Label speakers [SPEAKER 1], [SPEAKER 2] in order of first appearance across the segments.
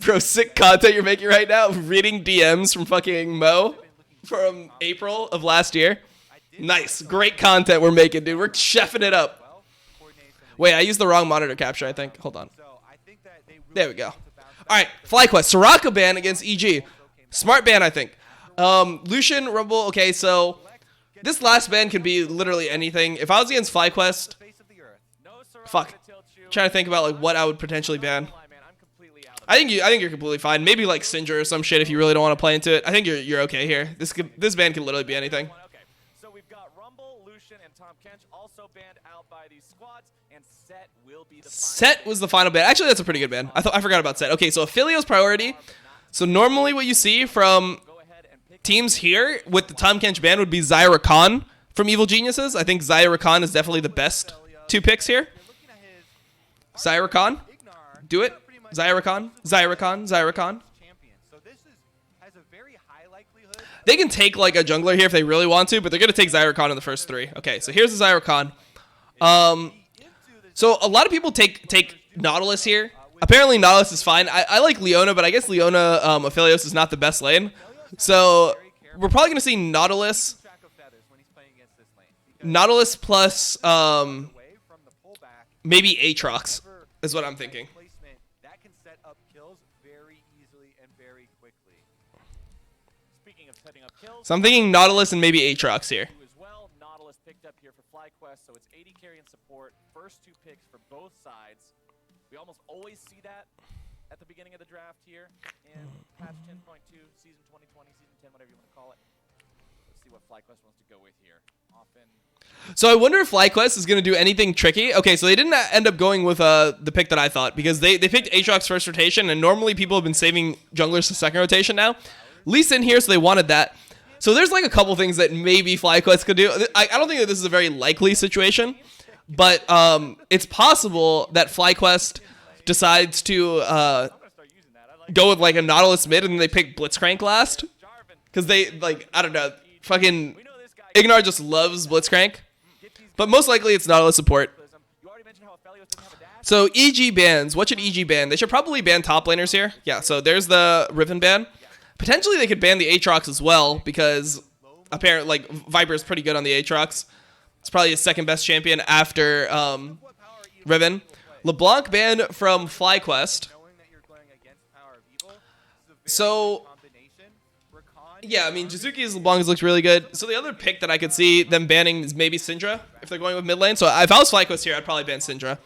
[SPEAKER 1] Bro, sick content you're making right now. Reading DMs from fucking Mo from April of last year. Nice. Great content we're making, dude. We're chefing it up. Wait, I used the wrong monitor capture, I think. Hold on. There we go. All right, FlyQuest. Soraka ban against EG. Smart ban, I think. Lucian, Rumble. Okay, so this last ban can be literally anything. If I was against FlyQuest, fuck. I'm trying to think about like what I would potentially ban. I think you're completely fine. Maybe like Syndra or some shit if you really don't want to play into it. I think you're okay here. This ban can literally be anything.
[SPEAKER 2] So we've got Rumble, Lucian, and Tom Kench also banned out by these squads, and Set will be the
[SPEAKER 1] Set was the final ban. Actually, that's a pretty good ban. I forgot about Set. Okay, so Aphilio's priority. So normally what you see from teams here with the Tom Kench ban would be Zyra Khan from Evil Geniuses. I think Zyra Khan is definitely the best two picks here. Zyra Khan. Do it. Zyra Khan. Zyra Khan. Zyra Khan. They can take like a jungler here if they really want to, but they're going to take Zyra Khan in the first three. Okay, so here's the Zyra Khan. So a lot of people take Nautilus here. Apparently Nautilus is fine. I like Leona, but I guess Leona Aphelios is not the best lane. So we're probably going to see Nautilus. Nautilus plus maybe Aatrox is what I'm thinking. So I'm thinking Nautilus and maybe Aatrox here.
[SPEAKER 2] Nautilus picked up here for FlyQuest, so it's 80 carry and support. First two picks for both sides. We almost always see that at the beginning of the draft here in patch 10.2, season 2020, season 10, whatever you want to call it. Let's see what FlyQuest wants to go with here.
[SPEAKER 1] So I wonder if FlyQuest is going to do anything tricky. Okay, so they didn't end up going with the pick that I thought, because they picked Aatrox first rotation, and normally people have been saving junglers to second rotation now. Least in here, so they wanted that. So there's like a couple things that maybe FlyQuest could do. I don't think that this is a very likely situation, but it's possible that FlyQuest decides to go with like a Nautilus mid and they pick Blitzcrank last. Because they, like, I don't know, fucking Ignar just loves Blitzcrank. But most likely it's Nautilus support. So EG bans. What should EG ban? They should probably ban top laners here. Yeah, so there's the Riven ban. Potentially they could ban the Aatrox as well, because apparently like Viper is pretty good on the Aatrox. It's probably his second best champion after Riven. LeBlanc ban from FlyQuest. So yeah, I mean Jizuki's LeBlanc looks really good. So the other pick that I could see them banning is maybe Syndra if they're going with mid lane. So if I was FlyQuest here, I'd probably ban Syndra.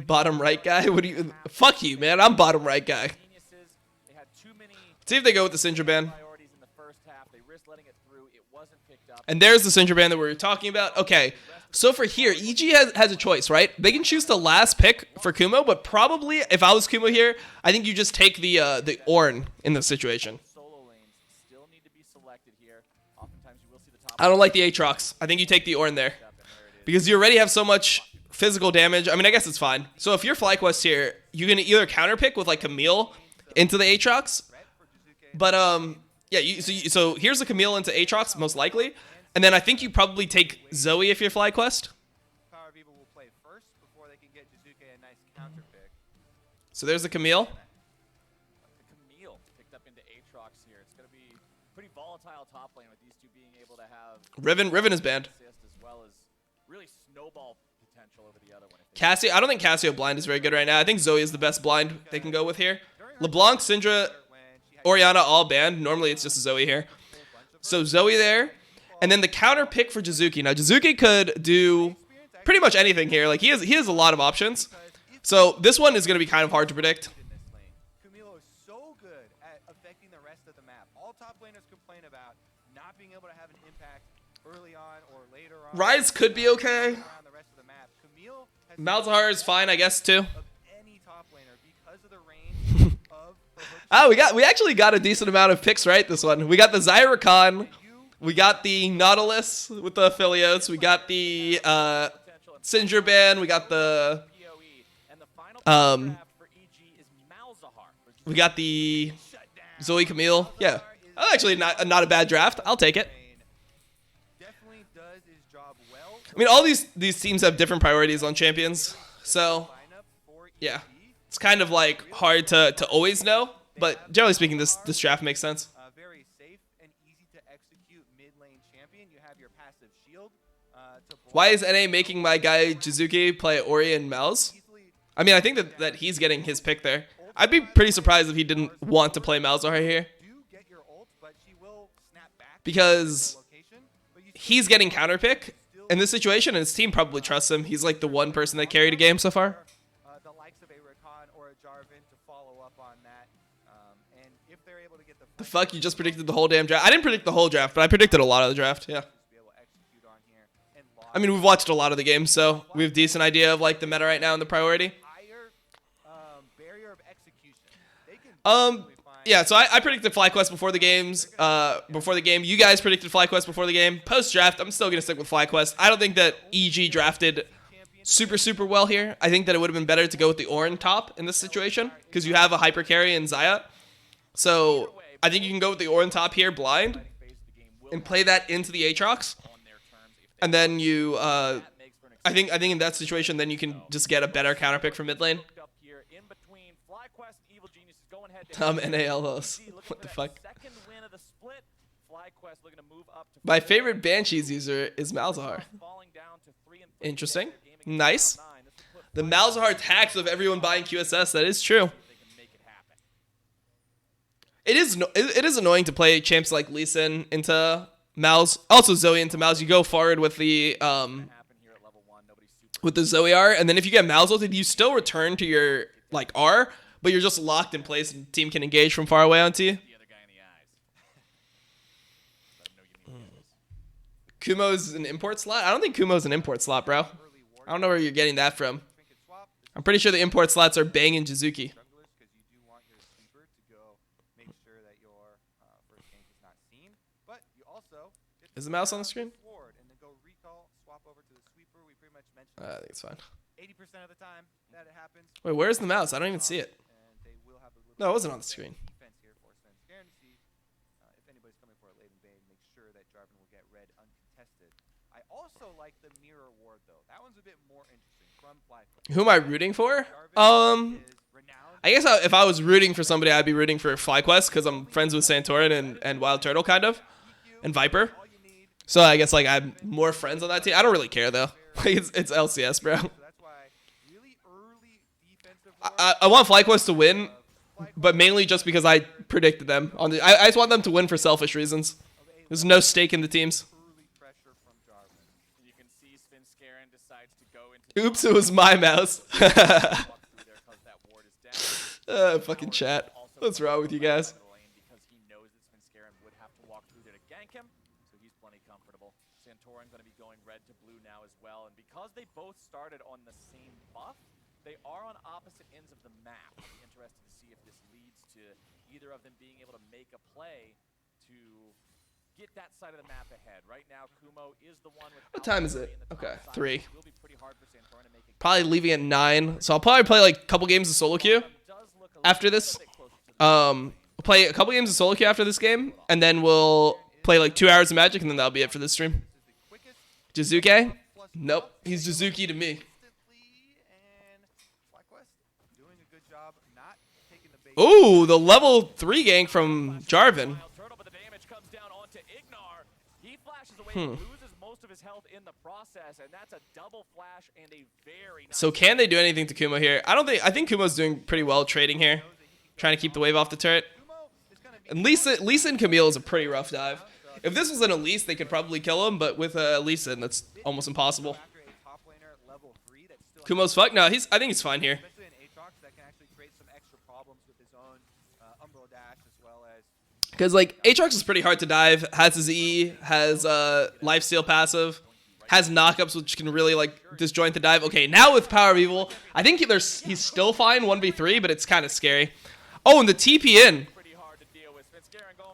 [SPEAKER 1] Bottom right guy? What do you? Fuck you, man. I'm bottom right guy. See if they go with the Syndra ban. And there's the Syndra ban that we were talking about. Okay, so for here, EG has a choice, right? They can choose the last pick for Kumo, but probably if I was Kumo here, I think you just take the Ornn in this situation. I don't like the Aatrox. I think you take the Ornn there, because you already have so much physical damage. I mean, I guess it's fine. So if you're FlyQuest here, you can either counterpick with like Camille into the Aatrox, but yeah. So here's the Camille into Aatrox most likely, and then I think you probably take Zoe if you're FlyQuest. So there's the Camille.
[SPEAKER 2] Camille picked up into Aatrox here. It's going to be pretty volatile top lane with these two being able to have
[SPEAKER 1] Riven is banned.
[SPEAKER 2] As well as really snowball potential over the other one.
[SPEAKER 1] Cassio, I don't think Cassio blind is very good right now. I think Zoe is the best blind they can go with here. LeBlanc, Syndra, Orianna all banned. Normally it's just Zoe here. So Zoe there. And then the counter pick for Jizuki. Now Jizuki could do pretty much anything here. Like he has a lot of options. So this one is going to be kind of hard to predict.
[SPEAKER 3] Camilo is so good at affecting the rest of the map. All top laners complain about not being able to have an impact early on or later on.
[SPEAKER 1] Ryze could be okay. Malzahar is fine, I guess, too. Oh, we actually got a decent amount of picks right this one. We got the Zyra Khan. We got the Nautilus with the Aphelios. We got the Syndra ban. We got the we got the Zoe Camille. Yeah. Actually not a bad draft. I'll take it. I mean, all these teams have different priorities on champions, so yeah, it's kind of like hard to always know. But generally speaking, this draft makes sense.
[SPEAKER 3] Very safe and easy to execute mid lane champion. You have your passive shield.
[SPEAKER 1] Why is NA making my guy Jizuki play Ori and Mouse? I mean, I think that he's getting his pick there. I'd be pretty surprised if he didn't want to play Malzahar here, because he's getting counter pick in this situation, and his team probably trusts him. He's like the one person that carried a game so far.
[SPEAKER 3] The likes of a Rakan or a Jarvan to follow up on that, and if they're able to get
[SPEAKER 1] the fuck, you just predicted the whole damn draft. I didn't predict the whole draft, but I predicted a lot of the draft. Yeah. I mean, we've watched a lot of the games, so we have a decent idea of like the meta right now and the priority. Yeah, so I predicted FlyQuest before the games. Before the game, you guys predicted FlyQuest before the game. Post draft, I'm still gonna stick with FlyQuest. I don't think that EG drafted super well here. I think that it would have been better to go with the Orin top in this situation because you have a hyper carry in Xayah. So I think you can go with the Orin top here, blind, and play that into the Aatrox. And then you, I think in that situation, then you can just get a better counter pick from mid lane. NAL host. What the fuck? My favorite Banshees user is Malzahar. Interesting. Nice. The Malzahar tax of everyone buying QSS. That is true. It is annoying to play champs like Lee Sin into Malz. Also Zoe into Malz. You go forward with the Zoe-R, and then if you get Malz ulted, you still return to your like R, but you're just locked in place and the team can engage from far away onto you. Kumo's an import slot? I don't think Kumo's an import slot, bro. I don't know where you're getting that from. I'm pretty sure the import slots are banging Jizuki. Is the mouse on the screen? I think it's fine.
[SPEAKER 3] 80% of the time that it happens.
[SPEAKER 1] Wait, where's the mouse? I don't even see it. No, it wasn't on the screen.
[SPEAKER 3] If anybody's coming for a late invade, make sure that Jarvan will get red uncontested. I also like the mirror ward though. That one's a bit more interesting from FlyQuest.
[SPEAKER 1] Who am I rooting for? I guess if I was rooting for somebody, I'd be rooting for FlyQuest because I'm friends with Santorin and Wild Turtle kind of, and Viper. So I guess like I'm more friends on that team. I don't really care though. It's LCS, bro. I want FlyQuest to win, but mainly just because I predicted them. I just want them to win for selfish reasons. There's no stake in the teams. Oops, it was my mouse. Fucking chat. What's wrong with you guys?
[SPEAKER 2] Because they both started on the same buff, they are on opposite ends of the map. I'll be interested to see if this leads to either of them being able to make a play to get that side of the map ahead. Right now, Kumo is the one with...
[SPEAKER 1] What time is it? Okay, 3. Probably leaving at 9. So I'll probably play like a couple games of solo queue after this. We'll play a couple games of solo queue after this game, and then we'll play like 2 hours of Magic, and then that'll be it for this stream. Jizuke? Nope, he's Jizuki to me. Ooh, the level 3 gank from Jarvan. So can they do anything to Kumo here? I think Kumo's doing pretty well trading here, trying to keep the wave off the turret. And Lisa and Camille is a pretty rough dive. If this was an Elise, they could probably kill him, but with Lisa, that's almost impossible. Kumo's fucked? No, I think he's fine here. Because like Aatrox is pretty hard to dive, has his E, has lifesteal passive, has knockups which can really like disjoint the dive. Okay, now with Power of Evil, I think he's still fine 1v3, but it's kind of scary. Oh, and the TP in.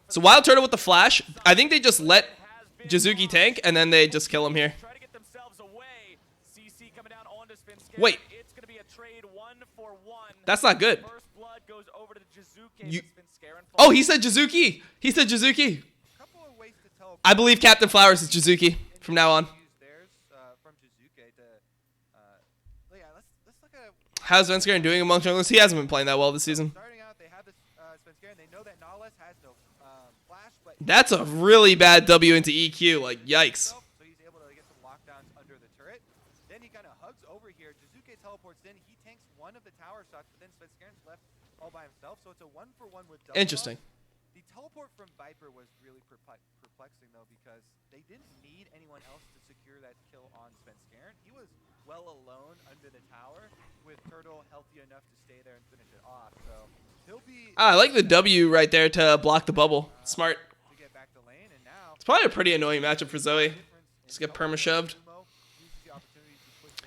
[SPEAKER 1] So Wild Turtle with the flash. I think they just let Jizuki tank, and then they just kill him here. Wait. That's not good. Oh, he said Jizuki. He said Jizuki. I believe Captain Flowers is Jizuki from now on.
[SPEAKER 3] Dazuke to, yeah, let's look at
[SPEAKER 1] How's Svenskeren doing among junglers? He hasn't been playing that well this season.
[SPEAKER 3] starting out. They have this Svenskeren. They know that Nahles has no flash, but
[SPEAKER 1] That's a really bad W into EQ. Like, yikes.
[SPEAKER 3] so he's able to get some lockdowns under the turret. Then he kind of hugs over here. Dazuke teleports in. He tanks one of the tower shots, but then Svenskeren's left all by himself. So it's a 1-for-1 with double.
[SPEAKER 1] Interesting.
[SPEAKER 3] The teleport from Viper was really perplexing, though, because they didn't need anyone else to secure that kill on Svenskeren. He was well alone under the tower, with Turtle healthy enough to stay there and finish it off. So he'll be
[SPEAKER 1] I like the W right there to block the bubble. Smart.
[SPEAKER 3] to get back to lane, and now
[SPEAKER 1] It's probably a pretty annoying matchup for Zoe. Just get perma-shoved.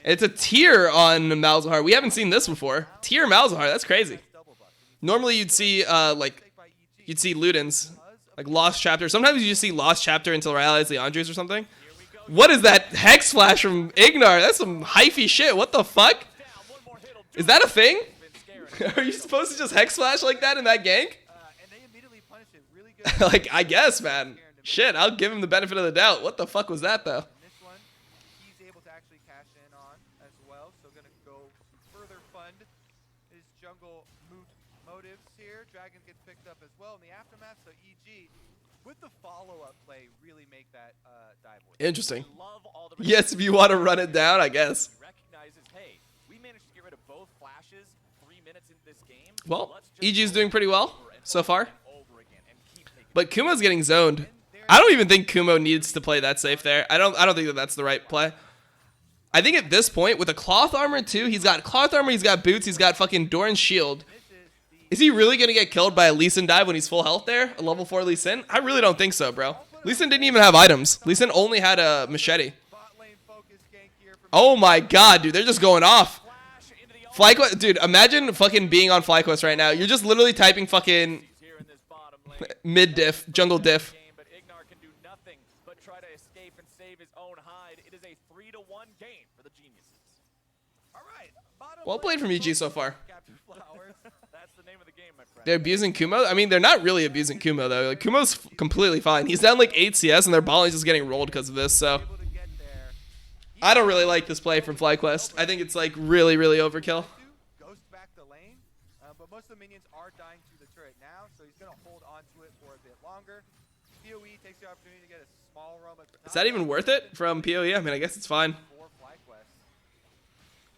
[SPEAKER 1] It's a tier on Malzahar. We haven't seen this before. Tier Malzahar. That's crazy. Normally you'd see you'd see Ludens, like Lost Chapter. Sometimes you just see Lost Chapter until Realize the Andres or something. What is that Hex Flash from Ignar? That's some hyphy shit. What the fuck? Is that a thing? Are you supposed to just Hex Flash like that in that gank?
[SPEAKER 3] And they immediately punished it really good.
[SPEAKER 1] Like, I guess, man. Shit, I'll give him the benefit of the doubt. What the fuck was that, though?
[SPEAKER 3] And this one, he's able to actually cash in on as well. So going to go further fund his jungle motives here. Dragon gets picked up as well in the aftermath. So EG, with the follow-up play, really make that dive work.
[SPEAKER 1] Interesting.
[SPEAKER 2] Love all the
[SPEAKER 1] Yes, if you want to run it down, I guess.
[SPEAKER 2] He recognizes, hey, we managed to get rid of both flashes 3 minutes into this game.
[SPEAKER 1] Well,
[SPEAKER 2] Let's just
[SPEAKER 1] EG's
[SPEAKER 2] go
[SPEAKER 1] doing pretty well
[SPEAKER 2] over and
[SPEAKER 1] so far.
[SPEAKER 2] over again and keep taking
[SPEAKER 1] But Kumo's getting zoned. I don't even think Kumo needs to play that safe there. I don't think that that's the right play. I think at this point, with a cloth armor too, he's got cloth armor, he's got boots, he's got fucking Doran's shield. Is he really going to get killed by a Lee Sin dive when he's full health there? A level 4 Lee Sin? I really don't think so, bro. Lee Sin didn't even have items. Lee Sin only had a machete.
[SPEAKER 3] Bot lane focus gank here from
[SPEAKER 1] Oh my god, dude, they're just going off. FlyQuest, dude, imagine fucking being on FlyQuest right now. You're just literally typing fucking
[SPEAKER 2] here in this bottom lane.
[SPEAKER 1] mid diff, jungle diff.
[SPEAKER 2] Game, but Ignar can do nothing but try to escape and save his own hide. It is a 3-1 game for the geniuses.
[SPEAKER 3] All right, bottom
[SPEAKER 1] Well played from EG so far.
[SPEAKER 3] Captain Flowers.
[SPEAKER 2] That's the name of the game, my friend.
[SPEAKER 1] They're abusing Kumo? I mean, they're not really abusing Kumo, though. Like, Kumo's completely fine. He's down like 8 CS, and their ball is just getting rolled because of this, so...
[SPEAKER 3] Able to get there.
[SPEAKER 1] I don't really like this play from FlyQuest. I think it's, like, really, really overkill.
[SPEAKER 3] Ghost back the lane, but most of the minions are dying to the turret now, so he's going to hold on to it for a bit longer. PoE takes the opportunity to get a small roam at the top.
[SPEAKER 1] Is that even worth it from PoE? I mean, I guess it's fine.
[SPEAKER 3] For FlyQuest.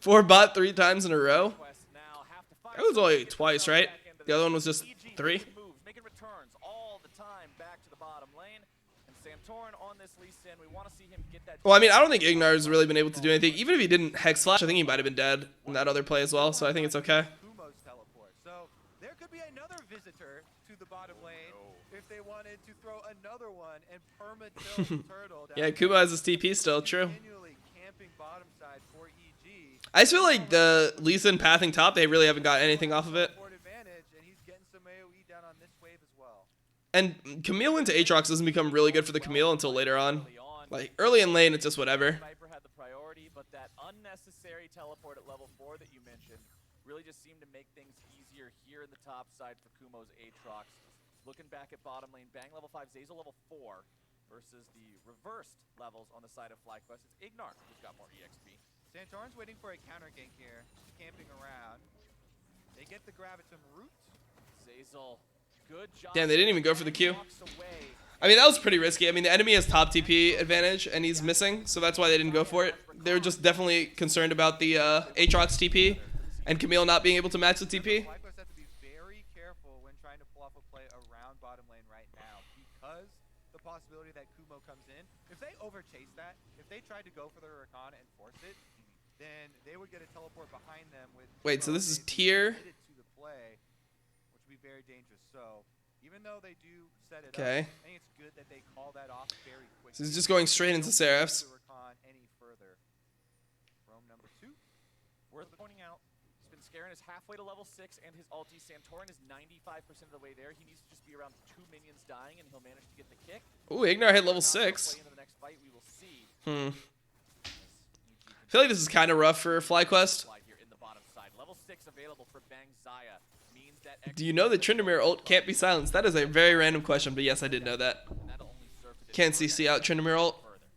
[SPEAKER 1] 4 bot 3 times in a row.
[SPEAKER 2] Quest now have to find
[SPEAKER 1] That was only
[SPEAKER 2] something to get
[SPEAKER 1] twice,
[SPEAKER 2] the
[SPEAKER 1] right?
[SPEAKER 2] back end of
[SPEAKER 1] The other
[SPEAKER 2] this.
[SPEAKER 1] one was just
[SPEAKER 2] EG
[SPEAKER 1] 3.
[SPEAKER 2] making moves, making returns all the time back to the bottom lane. And Santorin on this Lee Sin, we want to see him get that.
[SPEAKER 1] Well, I mean, I don't think Ignar's really been able to do anything. Even if he didn't Hex Flash, I think he might have been dead in that other play as well, so I think it's okay.
[SPEAKER 3] Kumo's teleport. So there could be another visitor to the bottom lane if they wanted to throw another one and perma-tilt Turtle down.
[SPEAKER 1] Yeah, Kumo has his TP still, true.
[SPEAKER 3] Continually camping bottom side for EG.
[SPEAKER 1] I just feel like the Lee Sin pathing top, they really haven't got anything off of it.
[SPEAKER 3] Forward advantage, and he's getting some AoE down on this wave as well.
[SPEAKER 1] And Camille into Aatrox doesn't become really good for the Camille until later on. Like, early in lane, it's just whatever.
[SPEAKER 2] Viper had the priority, but that unnecessary teleport at level 4 that you mentioned really just seemed to make things easier here in the top side for Kumo's Aatrox. Looking back at bottom lane, Bang level 5, Zazel level 4 versus the reversed levels on the side of FlyQuest. It's Ignar who's got more EXP.
[SPEAKER 3] Santorin's waiting for a counter gank here, camping around. They get the Gravitum root.
[SPEAKER 2] Zazel, good job.
[SPEAKER 1] Damn, they didn't even go for the Q.
[SPEAKER 2] Walks away.
[SPEAKER 1] I mean, that was pretty risky. I mean, the enemy has top TP advantage, and he's missing, so that's why they didn't go for it. They were just definitely concerned about the Aatrox TP and Camille not being able to match the TP.
[SPEAKER 3] FlyQuest have to be very careful when trying to pull off a play around bottom lane right now, because the possibility that Kumo comes in, if they overchase that, if they tried to go for the Rakan and force it, then they would get a teleport behind them with.
[SPEAKER 1] Wait, so this is
[SPEAKER 3] Kumo
[SPEAKER 1] tier?
[SPEAKER 3] committed to the play, which would be very dangerous. So even though they do set it
[SPEAKER 1] Okay.
[SPEAKER 3] up, I think it's good that they call that off very quickly.
[SPEAKER 1] So he's just going straight into Seraphs.
[SPEAKER 3] The Rakan any further. Roam number 2.
[SPEAKER 2] Worth pointing out, Svenskeren is halfway to level 6, and his ulti Santorin is 95% of the way there. He needs to just be around 2 minions dying, and he'll manage to get the kick.
[SPEAKER 1] Ooh, Ignar hit level
[SPEAKER 2] Not
[SPEAKER 1] 6.
[SPEAKER 2] play into the next fight, we will see.
[SPEAKER 1] I feel like this is kind of rough for FlyQuest.
[SPEAKER 2] Slide here in the bottom side. Level 6 available for Bang Zaya means that
[SPEAKER 1] Do you know that Tryndamere ult can't be silenced? That is a very random question, but yes, I did know that.
[SPEAKER 2] that'll only serve to
[SPEAKER 1] Can't
[SPEAKER 2] destroy
[SPEAKER 1] CC
[SPEAKER 2] that
[SPEAKER 1] out Tryndamere ult.
[SPEAKER 2] further.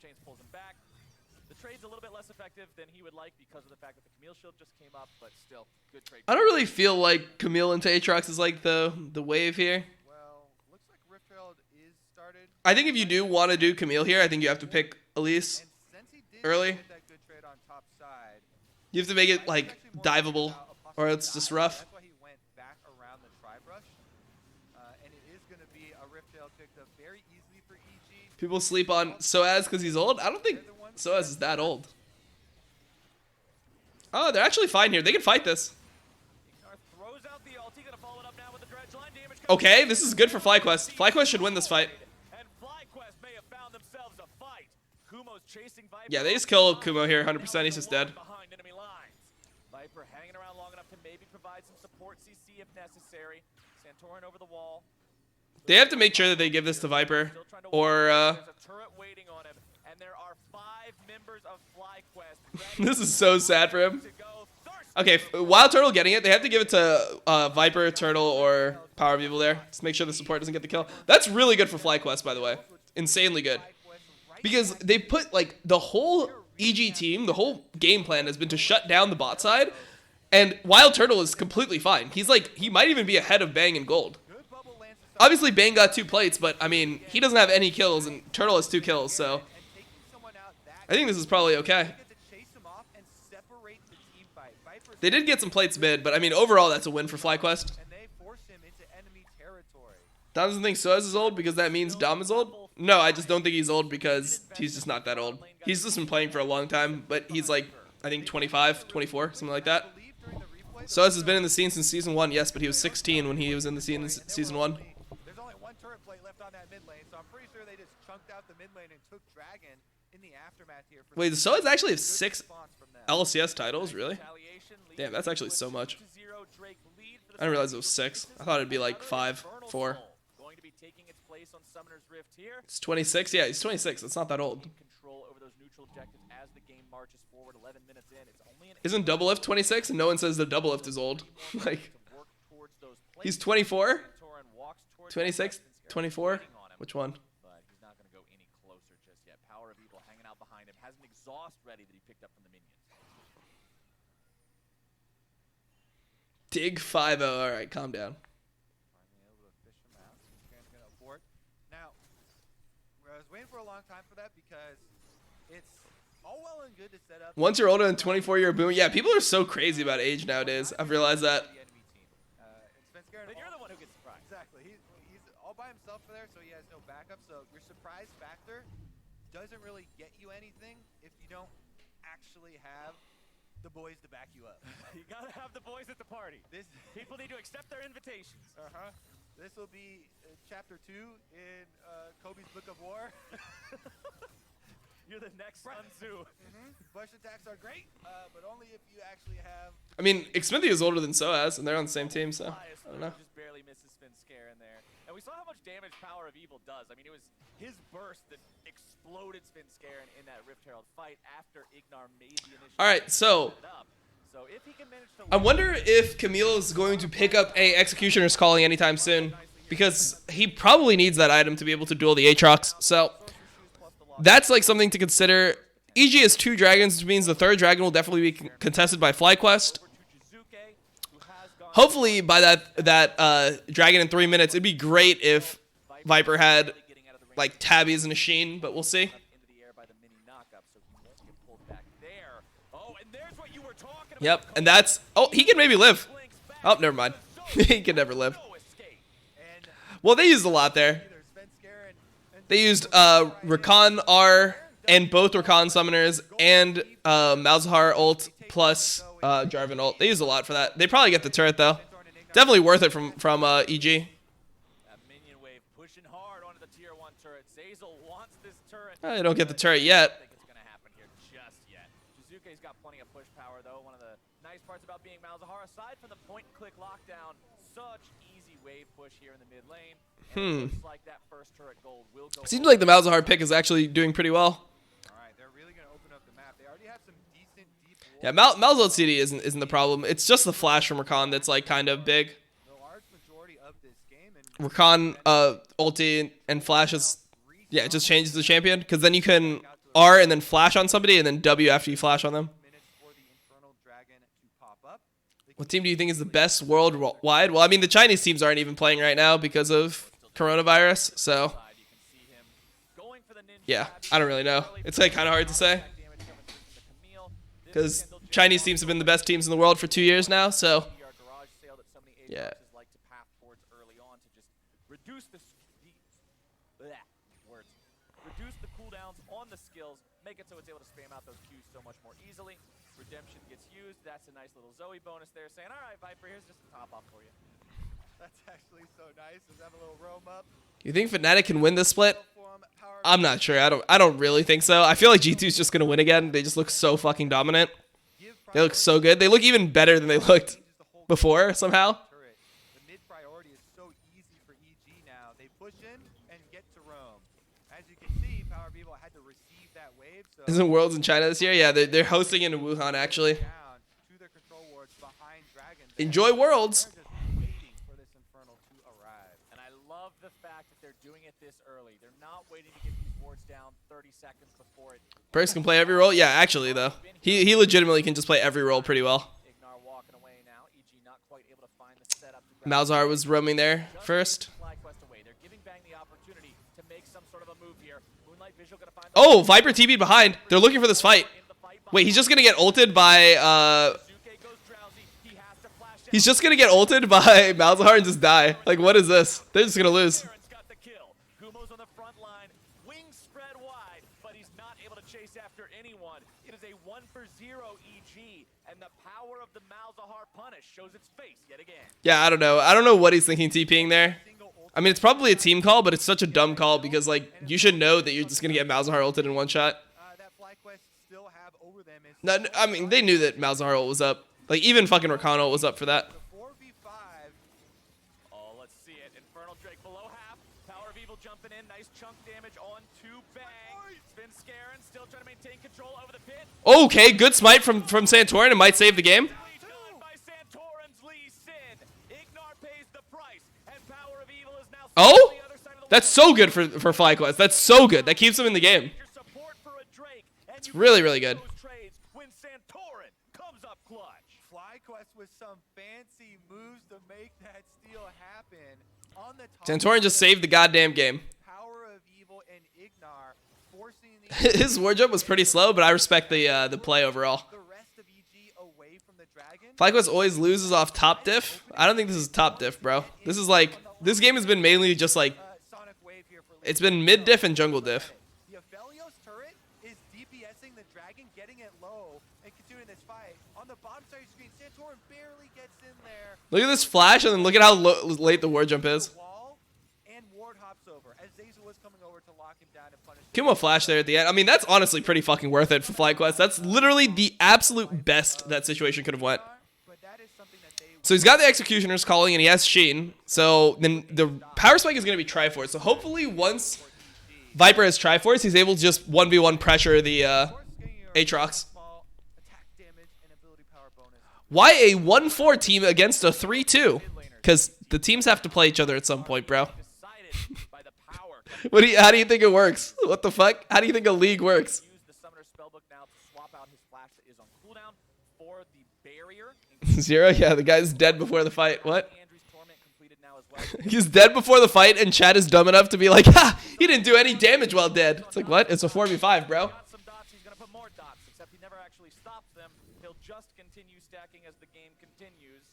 [SPEAKER 2] Chains pulls him back. The trade's a little bit less effective than he would like because of the fact that the Camille shield just came up, but still, good trade.
[SPEAKER 1] I don't really feel like Camille into Aatrox is like the wave here.
[SPEAKER 3] Well, looks like Rift Herald is started.
[SPEAKER 1] I think if you do want to do Camille here, I think you have to pick Elise
[SPEAKER 3] And since he did
[SPEAKER 1] early.
[SPEAKER 3] get that good trade on top side,
[SPEAKER 1] You have to make it
[SPEAKER 3] I
[SPEAKER 1] like
[SPEAKER 3] think actually more
[SPEAKER 1] diveable,
[SPEAKER 3] about a possible
[SPEAKER 1] or it's just
[SPEAKER 3] dive.
[SPEAKER 1] rough.
[SPEAKER 3] That's why he went back around the tri-brush. And it is going to be a Rift Herald picked up very easily for EG.
[SPEAKER 1] People sleep on Soaz because he's old. I don't think Soaz is that old. Oh, they're actually fine here. They can fight this.
[SPEAKER 2] Ignar throws out the ult. He's gonna follow it up now with the dredge line damage.
[SPEAKER 1] Okay, this is good for FlyQuest. FlyQuest should win this fight.
[SPEAKER 2] And FlyQuest may have found themselves a fight. Kumo's chasing Viper.
[SPEAKER 1] Yeah, they just kill Kumo here 100%. He's just dead.
[SPEAKER 2] Behind enemy lines. Viper hanging around long enough to maybe provide some support CC if necessary. Santorin over the wall.
[SPEAKER 1] They have to make sure that they give this to Viper.
[SPEAKER 2] Still trying to
[SPEAKER 1] Or,
[SPEAKER 2] there's a turret waiting on him, and there are 5 members of FlyQuest.
[SPEAKER 1] this is so sad for him.
[SPEAKER 2] To go thirsty.
[SPEAKER 1] Okay, Wild Turtle getting it. They have to give it to Viper, Turtle, or Power of Evil there. Just make sure the support doesn't get the kill. That's really good for FlyQuest, by the way. Insanely good. Because they put, like, the whole EG team, the whole game plan has been to shut down the bot side. And Wild Turtle is completely fine. He's like, he might even be ahead of Bang in gold.
[SPEAKER 3] Good bubble lands to start
[SPEAKER 1] Obviously, Bang got 2 plates, but, I mean, he doesn't have any kills, and Turtle has 2 kills, so
[SPEAKER 3] and taking someone out that
[SPEAKER 1] I think this is probably okay.
[SPEAKER 3] get to chase him off and separate the team fight. Viper's
[SPEAKER 1] They did get some plates mid, but, I mean, overall, that's a win for FlyQuest.
[SPEAKER 3] and they force him into enemy territory.
[SPEAKER 1] Dom doesn't think Soaz is old because that means Dom is old? No, I just don't think he's old because he's just not that old. He's just been playing for a long time, but he's like, I think 25, 24, something like that.
[SPEAKER 3] I believe during the replay,
[SPEAKER 1] Soaz has been in the scene since Season 1, yes, but he was 16 when he was in the scene in Season 1.
[SPEAKER 3] there's only one turret plate left on that mid lane, so I'm pretty sure they just chunked out the mid lane and took Dragon in the aftermath here. For
[SPEAKER 1] Wait, does Soaz actually have
[SPEAKER 3] good
[SPEAKER 1] 6
[SPEAKER 3] response from them.
[SPEAKER 1] LCS titles, really?
[SPEAKER 2] Retaliation leads
[SPEAKER 1] Damn, that's actually
[SPEAKER 2] to a
[SPEAKER 1] so much.
[SPEAKER 2] 2-0 Drake lead for the
[SPEAKER 1] I didn't realize it
[SPEAKER 2] Summoners.
[SPEAKER 1] was 6.
[SPEAKER 2] This
[SPEAKER 1] I
[SPEAKER 2] is
[SPEAKER 1] thought it'd be like
[SPEAKER 2] another
[SPEAKER 1] 5,
[SPEAKER 2] Infernal
[SPEAKER 1] 4.
[SPEAKER 2] Soul going to be taking its place on Summoner's Rift here.
[SPEAKER 1] It's 26? Yeah, he's 26. That's not that old.
[SPEAKER 2] Control over those neutral objectives as the game marches forward 11 minutes in. It's only an
[SPEAKER 1] Isn't Double Lift 26? And no one says the Double Lift is old. Like,
[SPEAKER 2] to work towards those
[SPEAKER 1] he's
[SPEAKER 2] places.
[SPEAKER 1] 24?
[SPEAKER 2] Santorin walks towards
[SPEAKER 1] 26?
[SPEAKER 2] that Vincent
[SPEAKER 1] 24?
[SPEAKER 2] waiting on him,
[SPEAKER 1] Which one?
[SPEAKER 2] but he's not going to go any closer just yet. Power of Evil hanging out behind him. Has an exhaust ready that he picked up from the minions.
[SPEAKER 1] Dig 5-0. Alright, calm down.
[SPEAKER 3] Finally able to fish him out. Scan's gonna abort. Now, I was waiting for a long time for that because it's all well and good to set up.
[SPEAKER 1] Once you're older than 24, you're a boomer. Yeah, people are so crazy about age nowadays. I've realized that.
[SPEAKER 3] The enemy team. And Spencer
[SPEAKER 2] Then you're the one who gets surprised.
[SPEAKER 3] Exactly. He's all by himself for there, so he has no backup. So your surprise factor doesn't really get you anything if you don't actually have the boys to back you up.
[SPEAKER 2] You got to have the boys at the party.
[SPEAKER 3] This
[SPEAKER 2] People need to accept their invitations.
[SPEAKER 3] This will be chapter 2 in Kobe's Book of War.
[SPEAKER 2] You're the next Sun Tzu.
[SPEAKER 3] Bush attacks are great, but only if you actually have.
[SPEAKER 1] I mean, Xminthi is older than Soaz, and they're on the same team, so
[SPEAKER 2] Elias,
[SPEAKER 1] I don't know.
[SPEAKER 2] just barely misses Spin Scare in there. And we saw how much damage Power of Evil does. I mean, it was his burst that exploded Spin Scare in that Rift Herald fight after Ignar made the initial.
[SPEAKER 1] All right, so
[SPEAKER 2] set it up. So if he can manage to
[SPEAKER 1] I wonder if Camille is going to pick up a Executioner's Calling anytime soon, because he probably needs that item to be able to duel the Aatrox. So that's like something to consider. EG has 2 dragons, which means the 3rd dragon will definitely be contested by FlyQuest. Hopefully by that dragon in 3 minutes, it'd be great if Viper had like tabbies and a sheen, but we'll see.
[SPEAKER 2] into the air by the mini knockup, so he won't get pulled back there. Oh, and there's what you were talking about.
[SPEAKER 1] Yep, and that's he can maybe live. Oh, never mind. He can never live.
[SPEAKER 2] No escape.
[SPEAKER 3] And
[SPEAKER 1] Well, they used a lot there.
[SPEAKER 3] either Spencer and
[SPEAKER 1] They used Rakan R and both Rakan summoners and Malzahar ult plus Jarvan ult. They used a lot for that. They probably get the turret though. Definitely worth it from EG.
[SPEAKER 2] That minion wave pushing hard onto the tier 1 turret. Zazel wants this turret.
[SPEAKER 1] They don't get the turret yet.
[SPEAKER 2] I don't think it's going to happen here just yet. Jizuke's got plenty of push power, though. One of the nice parts about being Malzahar, aside from the point-and-click lockdown, such easy wave push here in the mid lane. And it looks like that first turret gold will go.
[SPEAKER 1] Seems like the Malzahar pick is actually doing pretty well.
[SPEAKER 3] all right, they're really gonna open up the map. They already have some decent deep.
[SPEAKER 1] Yeah, Mal's ult CD isn't the problem. It's just the flash from Rakan that's like kind of big.
[SPEAKER 3] The large majority of this game and
[SPEAKER 1] Rakan ulti and flash is, yeah, it just changes the champion because then you can R and then flash on somebody, and then W after you flash on them.
[SPEAKER 3] Minutes for the Infernal Dragon to pop up.
[SPEAKER 1] What team do you think is the best worldwide? Well, I mean, the Chinese teams aren't even playing right now because of coronavirus, so yeah, I don't really know. It's like kind of hard to say because Chinese teams have been the best teams in the world for 2 years now, so yeah.
[SPEAKER 2] Reduce the cooldowns on the skills, make it so it's able to spam out those Qs so much more easily. Redemption gets used. That's a nice little Zoe bonus there, saying, all right, Viper, here's just a top off for you.
[SPEAKER 3] That's actually so nice. Does have a little roam up.
[SPEAKER 1] You think Fnatic can win this split? I'm not sure. I don't really think so. I feel like G2 is just gonna win again. They just look so fucking dominant. They look so good. They look even better than they looked before somehow.
[SPEAKER 3] The mid priority is so easy for EG now. They push in and get to roam. As you can see, Power of Evil had to receive that wave. So
[SPEAKER 1] Isn't Worlds in China this year? Yeah, they're hosting in Wuhan actually.
[SPEAKER 3] down to their control wards behind Dragon.
[SPEAKER 1] Enjoy Worlds.
[SPEAKER 3] They're just waiting for this Infernal to arrive.
[SPEAKER 2] And I love the fact that they're doing it this early. They're not waiting to get these wards down 30 seconds before it.
[SPEAKER 1] Perks can play every role. Yeah, actually though, he legitimately can just play every role pretty well.
[SPEAKER 2] Ignar walking away now. EG not quite able to find the setup to grab
[SPEAKER 1] Malzahar was roaming there first.
[SPEAKER 2] FlyQuest away. They're giving Bang the opportunity to make some sort of a move here. Moonlight Visual gonna find the
[SPEAKER 1] Oh, Viper TV'd behind. They're looking for this fight.
[SPEAKER 2] in the fight.
[SPEAKER 1] Wait, he's just gonna get ulted by
[SPEAKER 2] Zuke goes drowsy. He has to flash
[SPEAKER 1] he's just gonna get ulted by Malzahar and just die. Like, what is this? They're just gonna lose.
[SPEAKER 2] Aaron's got the kill. Gumo's on the front line. Wings spread wide, but he's not able to chase after anyone. It is a 1-for-0 EG, and the power of the Malzahar punish shows its face yet again.
[SPEAKER 1] Yeah, I don't know. I don't know what he's thinking TPing there. I mean, it's probably a team call, but it's such a dumb call because, like, you should know that you're just gonna get Malzahar ulted in one shot.
[SPEAKER 3] That FlyQuest still have over them is
[SPEAKER 1] No, I mean, they knew that Malzahar ult was up. Like, even fucking Rakan ult was up for that.
[SPEAKER 3] the 4v5.
[SPEAKER 2] Oh, let's see it. Infernal Drake below half. Power of Evil jumping in. Nice chunk damage on to Bang. Spin Scarin still trying to maintain control over the pit.
[SPEAKER 1] Okay, good smite from Santorin. It might save the game.
[SPEAKER 2] Done by Santorin's Lee Sin. Ignar pays the price, and Power of Evil is now
[SPEAKER 1] Oh?
[SPEAKER 2] on the other side of the
[SPEAKER 1] That's so good for FlyQuest. That's so good. That keeps him in the game.
[SPEAKER 2] Your support for a Drake, and
[SPEAKER 1] It's
[SPEAKER 2] you
[SPEAKER 1] really,
[SPEAKER 2] can
[SPEAKER 1] really
[SPEAKER 2] see
[SPEAKER 1] good.
[SPEAKER 2] those trades when Santorin comes up clutch.
[SPEAKER 3] FlyQuest with some fancy moves to make that steal happen. On the top
[SPEAKER 1] Santorin just saved the goddamn game.
[SPEAKER 3] Power of Evil and Ignar forcing the
[SPEAKER 1] His wardrobe was pretty slow, but I respect the play overall.
[SPEAKER 3] the rest of EG away from the Dragon.
[SPEAKER 1] FlyQuest always loses off top diff. I don't think this is top diff, bro. This is like, this game has been mainly just like,
[SPEAKER 3] Sonic Wave here for
[SPEAKER 1] it's been mid diff and jungle diff.
[SPEAKER 3] The Aphelios turret is DPSing the Dragon, getting it low, and continuing this fight. On the bottom side of your screen, Santorin barely gets in there.
[SPEAKER 1] Look at this flash, and then look at how late the ward jump is.
[SPEAKER 3] Wall, and Ward hops over as Zazu was coming over to lock him down and punish him.
[SPEAKER 1] Kumo flash there at the end. I mean, that's honestly pretty fucking worth it for FlyQuest. That's literally the absolute best that situation could have went.
[SPEAKER 3] But that is something that they
[SPEAKER 1] So he's got the Executioners calling, and he has Sheen. So then the Power Spike is going to be Triforce. So hopefully once Viper has Triforce, he's able to just 1v1 pressure the Aatrox.
[SPEAKER 3] small attack damage and ability power bonus.
[SPEAKER 1] Why a 1-4 team against a 3-2? Because the teams have to play each other at some point, bro.
[SPEAKER 2] Decided by the power.
[SPEAKER 1] How do you think it works? What the fuck? How do you think a league works?
[SPEAKER 2] Use the Summoner Spellbook now to swap out his flash that is on cooldown for the barrier.
[SPEAKER 1] Zero? Yeah, the guy's dead before the fight. What?
[SPEAKER 2] Andrew's Torment completed now as well.
[SPEAKER 1] He's dead before the fight, and Chad is dumb enough to be like, ha! He didn't do any damage while dead. It's like, what? It's a 4v5, bro.
[SPEAKER 2] Got some dots, he's gonna put more dots, except he never actually stops them. He'll just continue stacking as the game continues.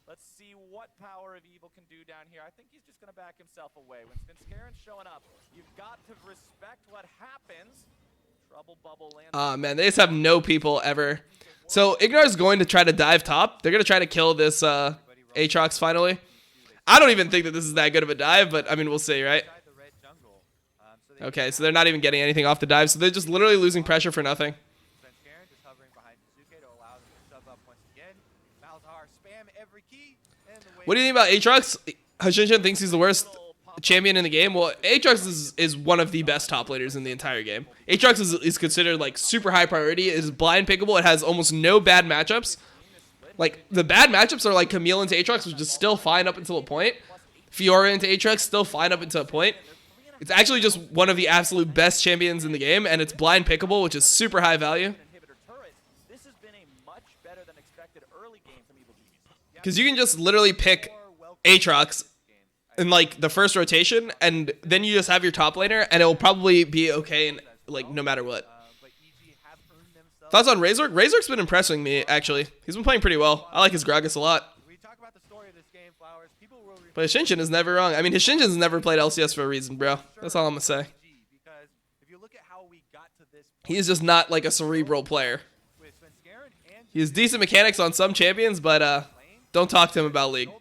[SPEAKER 2] Let's see what Power of Evil can do down here. I think he's just gonna back himself away. When Spenskaren's showing up, you've got to respect what happens. Trouble bubble lands.
[SPEAKER 1] Man, they just have no people ever. So Ignar's going to try to dive top. They're going to try to kill this Aatrox finally. I don't even think that this is that good of a dive, but I mean, we'll see, right?
[SPEAKER 3] Inside the red jungle. So they
[SPEAKER 1] Okay, so they're not even getting anything off the dive, so they're just literally losing pressure for nothing.
[SPEAKER 3] Spenskaren just hovering behind Zuke to allow them to sub up once again. Malzahar spam every key. And the
[SPEAKER 1] What do you think about Aatrox? Hashinshin thinks he's the worst champion in the game. Well, Aatrox is one of the best top laners in the entire game. Aatrox is considered like super high priority. It is blind pickable. It has almost no bad matchups. Like the bad matchups are like Camille into Aatrox, which is still fine up until a point. Fiora into Aatrox, still fine up until a point. It's actually just one of the absolute best champions in the game, and it's blind pickable, which is super high value.
[SPEAKER 2] This has been a much better than expected early game from EvilDominate.
[SPEAKER 1] Because you can just literally pick Aatrox in like the first rotation, and then you just have your top laner, and it will probably be okay, in, like no matter what. Thoughts on Razork? Razork's been impressing me, actually. He's been playing pretty well. I like his Gragas a lot. But his Shinshin is never wrong. I mean, his Shinshin's never played LCS for a reason, bro. That's all I'm going to say. He is just not like a cerebral player. He has decent mechanics on some champions, but don't talk to him about League.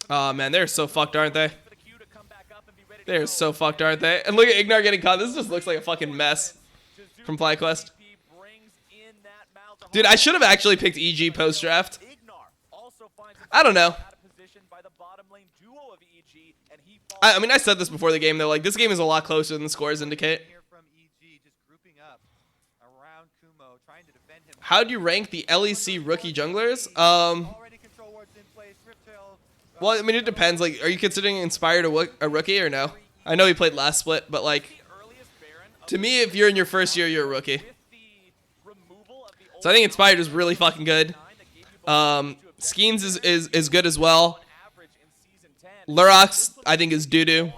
[SPEAKER 1] Oh, man, they're so fucked, aren't they? They're so fucked, aren't they? And look at Ignar getting caught. This just looks like a fucking mess from FlyQuest. Dude, I should have actually picked EG post-draft. I don't know. I mean, I said this before the game, though. Like, this game is a lot closer than the scores indicate. How do you rank the LEC rookie junglers? Well, I mean, it depends. Like, are you considering Inspired a rookie or no? I know he played last split, but like, to me, if you're in your first year, you're a rookie. So I think Inspired is really fucking good. Skeens is good as well. Lurox, I think, is doo-doo.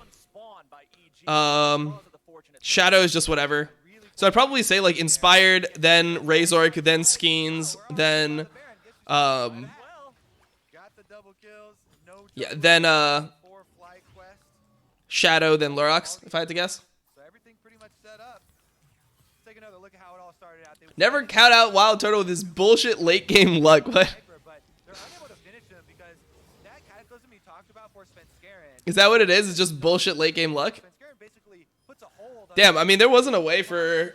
[SPEAKER 1] Shadow is just whatever. So I'd probably say like Inspired, then Razork, then Skeens, then yeah, then Shadow, then Lurox, if I had to guess. Never count out Wild Turtle with his bullshit late game luck. What? Is that what it is? It's just bullshit late game luck? Damn, I mean, there wasn't a way for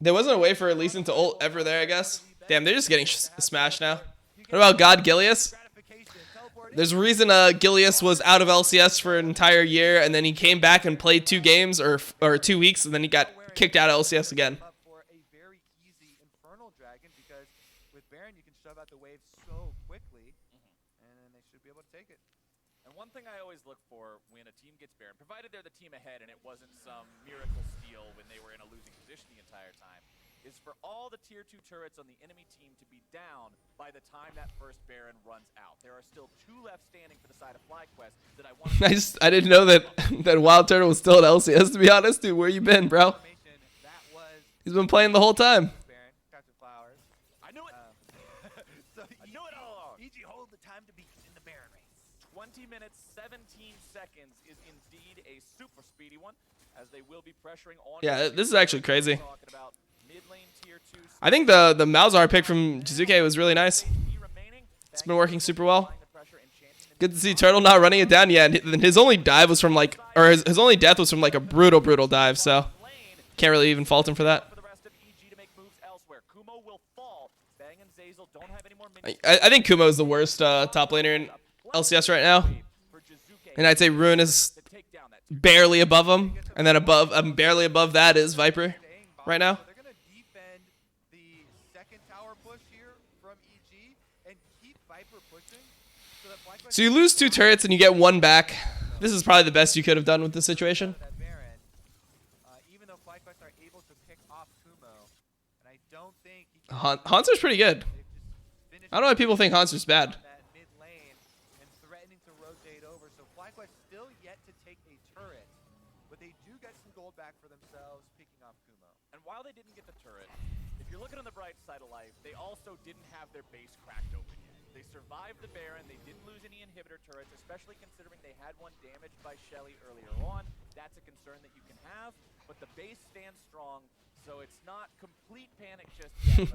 [SPEAKER 1] Lee Sin to ult ever there, I guess. Damn, they're just getting smashed now. What about God Gilius? There's a reason Gilius was out of LCS for an entire year, and then he came back and played 2 games or 2 weeks, and then he got kicked out of LCS again.
[SPEAKER 2] One thing I always look for when a team gets Baron, provided they're the team ahead and it wasn't some miracle steal when they were in a losing position the entire time, is for all the tier 2 turrets on the enemy team to be down by the time that first Baron runs out. There are still 2 left standing for the side of FlyQuest that I want to
[SPEAKER 1] I didn't know that Wild Turtle was still at LCS, to be honest, dude. Where you been, bro? He's been playing the whole time.
[SPEAKER 2] I knew it. I knew it all along. EG hold the time to beat in the Baron race. 20 minutes, 17 seconds is indeed a super speedy one, as they will be pressuring on.
[SPEAKER 1] Yeah, this is actually crazy. I think the Malzahar pick from Jizuke was really nice. It's been working super well. Good to see Turtle not running it down yet. His only dive was from like, or his only death was from like a brutal dive, so can't really even fault him for that. I think Kumo is the worst top laner in LCS right now, and I'd say Ruin is barely above him, and then barely above that is Viper right now. So you lose 2 turrets and you get 1 back. This is probably the best you could have done with this situation. Hanser's pretty good. I don't know why people think Hanser's bad.
[SPEAKER 2] While they didn't get the turret, if you're looking on the bright side of life, they also didn't have their base cracked open yet. They survived the Baron, they didn't lose any inhibitor turrets, especially considering they had one damaged by Shelly earlier on. That's a concern that you can have, but the base stands strong, so it's not complete panic just yet.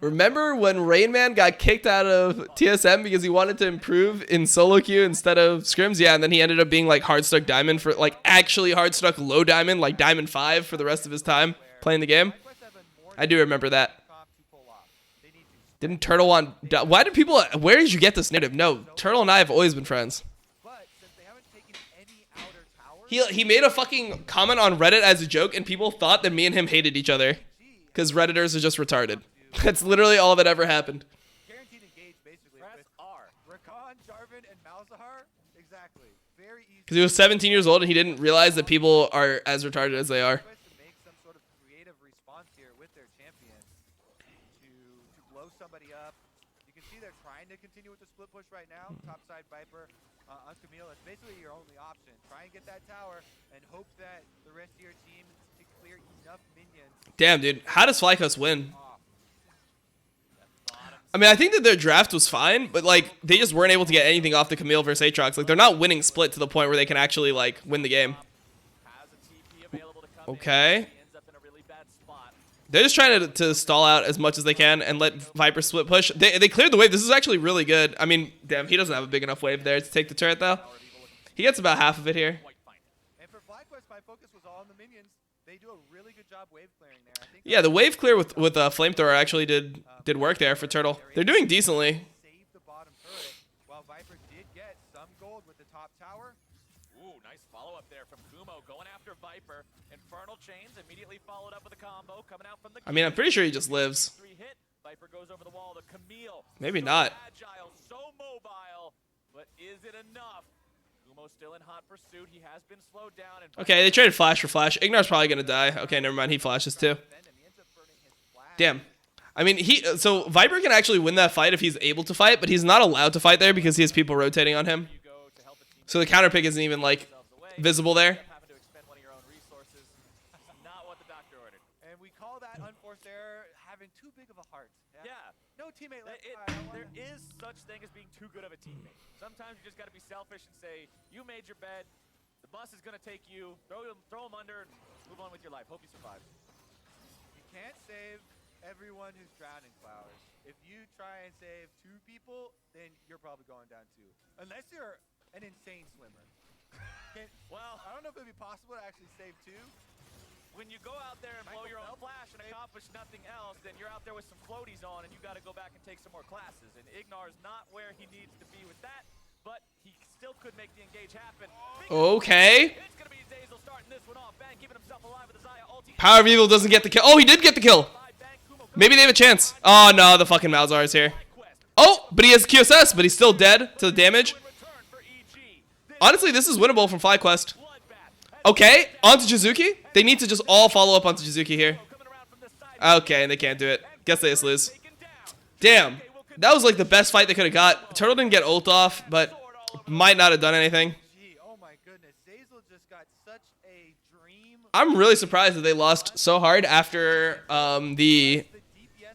[SPEAKER 1] Remember when Rain Man got kicked out of TSM because he wanted to improve in solo queue instead of scrims? Yeah, and then he ended up being like Hardstuck Diamond for like actually Hardstuck Low Diamond, like Diamond 5 for the rest of his time playing the game. I do remember that. Didn't Turtle want... Why did people... Where did you get this narrative? No, Turtle and I have always been friends. He made a fucking comment on Reddit as a joke, and people thought that me and him hated each other. Because Redditors are just retarded. That's literally all that ever happened.
[SPEAKER 3] Malzahar, exactly. Very easy.
[SPEAKER 1] Because he was 17 years old and he didn't realize that people are as retarded as they are.
[SPEAKER 3] To make some sort of creative response here with their champion to blow somebody up. You can see they're trying to continue with the split push right now. Topside Viper on Camille. That's basically your only option. Try and get that tower and hope that the rest of your team can clear enough minions.
[SPEAKER 1] Damn, dude. How does FlyQuest win? I mean, I think that their draft was fine, but, like, they just weren't able to get anything off the Camille versus Aatrox. Like, they're not winning split to the point where they can actually, like, win the game. Okay. They're just trying to stall out as much as they can and let Viper split push. They cleared the wave. This is actually really good. I mean, damn, he doesn't have a big enough wave there to take the turret, though. He gets about half of it here.
[SPEAKER 3] And for FlyQuest, my focus was all on the minions. They do a really good job wave clearing there. I think
[SPEAKER 1] Yeah, the wave clear with Flamethrower actually did work there for Turtle. They're doing decently.
[SPEAKER 3] Save the bottom turret, while Viper did get some gold with the top tower.
[SPEAKER 2] Ooh, nice follow-up there from Kumo going after Viper. Infernal Chains immediately followed up with a combo coming out from the
[SPEAKER 1] I mean, I'm pretty sure he just lives.
[SPEAKER 2] 3 hit. Viper goes over the wall to Camille.
[SPEAKER 1] Maybe
[SPEAKER 2] So
[SPEAKER 1] not.
[SPEAKER 2] Agile, so mobile, but is it enough? Kumo still in hot pursuit. He has been slowed down. And
[SPEAKER 1] Okay, they traded Flash for Flash. Ignar's probably going to die. Okay, never mind. He flashes too.
[SPEAKER 3] He ends up burning his flash.
[SPEAKER 1] Damn. I mean, so Viper can actually win that fight if he's able to fight, but he's not allowed to fight there because he has people rotating on him.
[SPEAKER 2] you go to help the team
[SPEAKER 1] So the counter pick isn't even, like,
[SPEAKER 2] themselves away.
[SPEAKER 1] visible there.
[SPEAKER 2] Having to expend one of your own resources. Not what the doctor ordered.
[SPEAKER 3] And we call that unforced error having too big of a heart.
[SPEAKER 2] Yeah.
[SPEAKER 3] No teammate left.
[SPEAKER 2] There is such thing as being too good of a teammate. Sometimes you just got to be selfish and say, you made your bed, the bus is going to take you, throw him under, and move on with your life. Hope you survive.
[SPEAKER 3] You can't save everyone who's drowning, Flowers. If you try and save 2 people, then you're probably going down too. Unless you're an insane swimmer.
[SPEAKER 2] Well,
[SPEAKER 3] I don't know if it'd be possible to actually save 2.
[SPEAKER 2] when you go out there and blow your own flash and accomplish nothing else, then you're out there with some floaties on and you got to go back and take some more classes. And Ignar is not where he needs to be with that, but he still could make the engage happen.
[SPEAKER 1] Okay.
[SPEAKER 2] It's going to be Zazel starting this one off. Bang keeping himself alive with the Zaya ulti.
[SPEAKER 1] Power of Evil doesn't get the kill. Oh, he did get the kill. Maybe they have a chance. Oh, no, the fucking Malzahar is here. Oh, but he has QSS, but he's still dead to the damage. Honestly, this is winnable from FlyQuest. Okay, onto Jizuki. They need to just all follow up onto Jizuki here. Okay, and they can't do it. Guess they just lose. Damn. That was like the best fight they could have got. Turtle didn't get ult off, but might not have done anything.
[SPEAKER 3] Oh my goodness, Zazel just got such a dream.
[SPEAKER 1] I'm really surprised that they lost so hard after the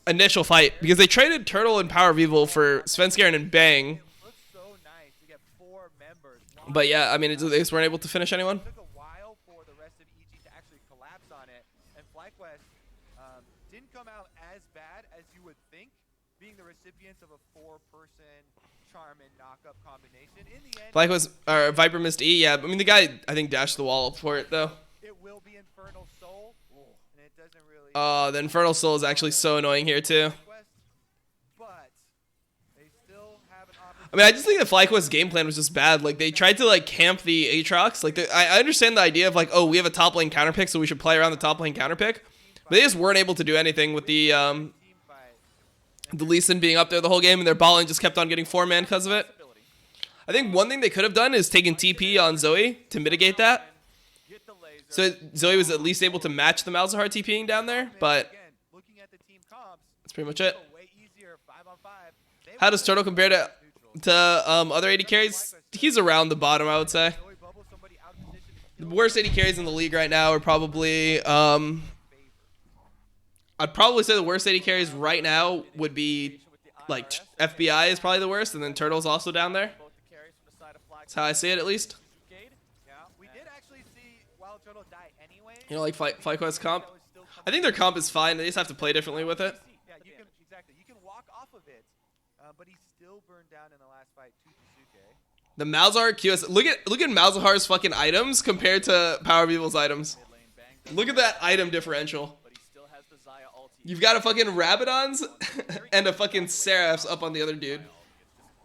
[SPEAKER 1] initial fight, because they traded Turtle and Power of Evil for Svenskeren and Bang.
[SPEAKER 3] Looks so nice. We get 4 members.
[SPEAKER 1] But yeah, I mean, they just weren't able to finish anyone.
[SPEAKER 3] It took a while for the rest of EG to actually collapse on it, and FlyQuest didn't come out as bad as you would think, being the recipients of a 4-person charm and knockup combination. In the end,
[SPEAKER 1] Viper missed E. Yeah, I mean, the guy, I think, dashed the wall up for it, though.
[SPEAKER 3] it will be Infernal Soul, and it doesn't really.
[SPEAKER 1] The Infernal Soul is actually so annoying here, too.
[SPEAKER 3] But they still have an opportunity.
[SPEAKER 1] I mean, I just think the FlyQuest game plan was just bad. Like, they tried to, like, camp the Aatrox. Like, I understand the idea of, like, oh, we have a top lane counter pick, so we should play around the top lane counter pick. But they just weren't able to do anything with the Lee Sin being up there the whole game, and their balling just kept on getting 4-man because of it. I think one thing they could have done is taken TP on Zoe to mitigate that. So Zoe was at least able to match the Malzahar TPing down there, but
[SPEAKER 3] Again, looking at the team comps,
[SPEAKER 1] that's pretty much it.
[SPEAKER 3] way easier 5-on-5. They
[SPEAKER 1] How does Turtle compare to other AD carries? He's around the bottom, I would say.
[SPEAKER 3] Zoe bubble somebody out of position to
[SPEAKER 1] The worst AD carries in the league right now are probably I'd probably say the worst AD carries right now would be like FBI is probably the worst, and then Turtle's also down there. That's how I see it, at least.
[SPEAKER 3] Yeah, we did actually see Wild Turtle die anyway.
[SPEAKER 1] You know, like FlyQuest comp. I think their comp is fine. They just have to play differently with it.
[SPEAKER 3] Yeah, you can exactly. You can walk off of it, but he still burned down in the last fight to Jizuke.
[SPEAKER 1] The Malzahar QS. Look at Malzahar's fucking items compared to Power of Evil's items. Look at that item differential. You've got a fucking Rabadons and a fucking Seraphs up on the other dude. In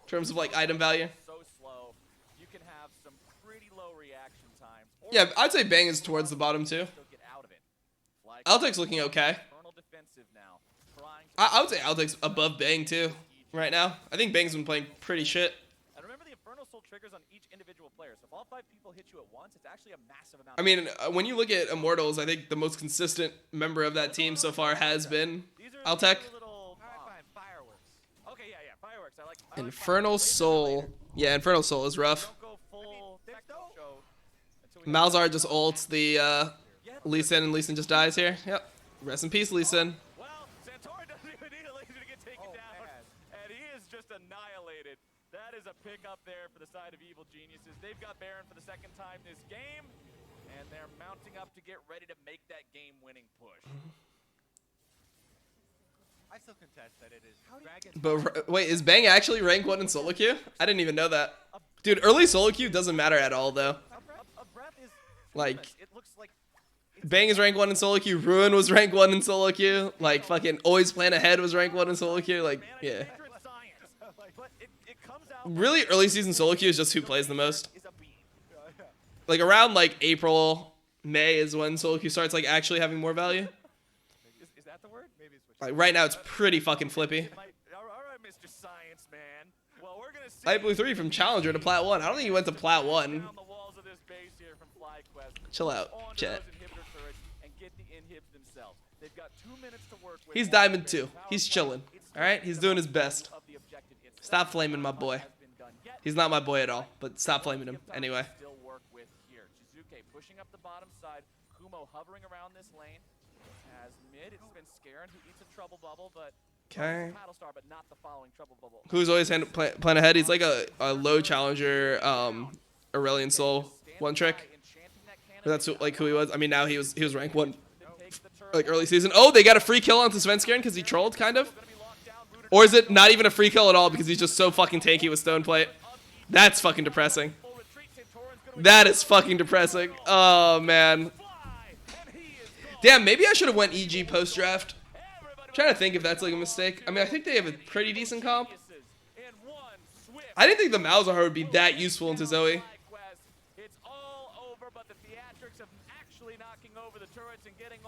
[SPEAKER 1] terms of like item value.
[SPEAKER 2] So slow, you can have some pretty low reaction times. Or
[SPEAKER 1] Yeah, I'd say Bang is towards the bottom too.
[SPEAKER 2] still get out of it. Like
[SPEAKER 1] Altek's looking okay.
[SPEAKER 2] Infernal defensive now, trying to
[SPEAKER 1] I would say Altek's above Bang too right now. I think Bang's been playing pretty shit.
[SPEAKER 2] And remember, the Infernal universal triggers on each individual player. So if all 5 people hit you at once, it's actually a massive amount.
[SPEAKER 1] I mean, when you look at Immortals, I think the most consistent member of that team so far has been Altec.
[SPEAKER 2] Fireworks. Okay, yeah, fireworks. I like
[SPEAKER 1] Infernal Soul. Yeah, Infernal Soul is rough. Malzahar just ults the Lee Sin, and Lee Sin just dies here. Yep. Rest in peace, Lee Sin.
[SPEAKER 2] Well, Santorin doesn't even need a laser to get taken down, and he is just annihilated. That is a pick up there for the side of Evil Geniuses. They've got Baron for the 2nd time this game, and they're mounting up to get ready to make that game-winning push.
[SPEAKER 3] I still contest that it is Dragon.
[SPEAKER 1] But wait, is Bang actually rank 1 in solo queue? I didn't even know that. Dude, early solo queue doesn't matter at all, though.
[SPEAKER 2] A breath is
[SPEAKER 1] Like,
[SPEAKER 2] it looks like
[SPEAKER 1] Bang is rank 1 in solo queue. Ruin was rank 1 in solo queue. Like, fucking Always Plan Ahead was rank 1 in solo queue. Like, yeah. Really, early season solo queue is just who plays the most. Like, around, like, April, May is when solo queue starts, like, actually having more value.
[SPEAKER 2] Is that the word? Maybe it's
[SPEAKER 1] Like, right now, it's pretty fucking flippy.
[SPEAKER 2] all right, Mr. Science Man. Well, we're gonna see.
[SPEAKER 1] Light Blue 3 from Challenger to Plat 1. I don't think he went to Plat 1.
[SPEAKER 2] Down the walls of this base here from FlyQuest.
[SPEAKER 1] Chill out,
[SPEAKER 2] Onto
[SPEAKER 1] chat.
[SPEAKER 2] those inhibitor turrets and get the inhibs themselves. They've got 2 minutes to work with.
[SPEAKER 1] He's Diamond 2. He's chilling. Alright? He's doing his best.
[SPEAKER 2] Of the objective itself.
[SPEAKER 1] Stop flaming my boy.
[SPEAKER 2] Has been done yet.
[SPEAKER 1] He's not my boy at all, but stop flaming him. Anyway.
[SPEAKER 2] Still work with here. Jizuke pushing up the bottom side. Kumo hovering around this lane. As mid, it's been Scarin who eats a trouble bubble, but
[SPEAKER 1] Okay.
[SPEAKER 2] Paddlestar, but not the following trouble bubble.
[SPEAKER 1] Who's always plan ahead? He's like a low challenger, Aurelion Soul one trick. But that's like who he was. I mean, now he was rank 1, like early season. Oh, they got a free kill onto Svenskeren because he trolled, kind of. Or is it not even a free kill at all because he's just so fucking tanky with Stone Plate? That's fucking depressing. That is fucking depressing. Oh man. Damn, maybe I should have went EG post draft. Trying to think if that's like a mistake. I mean, I think they have a pretty decent comp. I didn't think the Malzahar would be that useful into Zoe.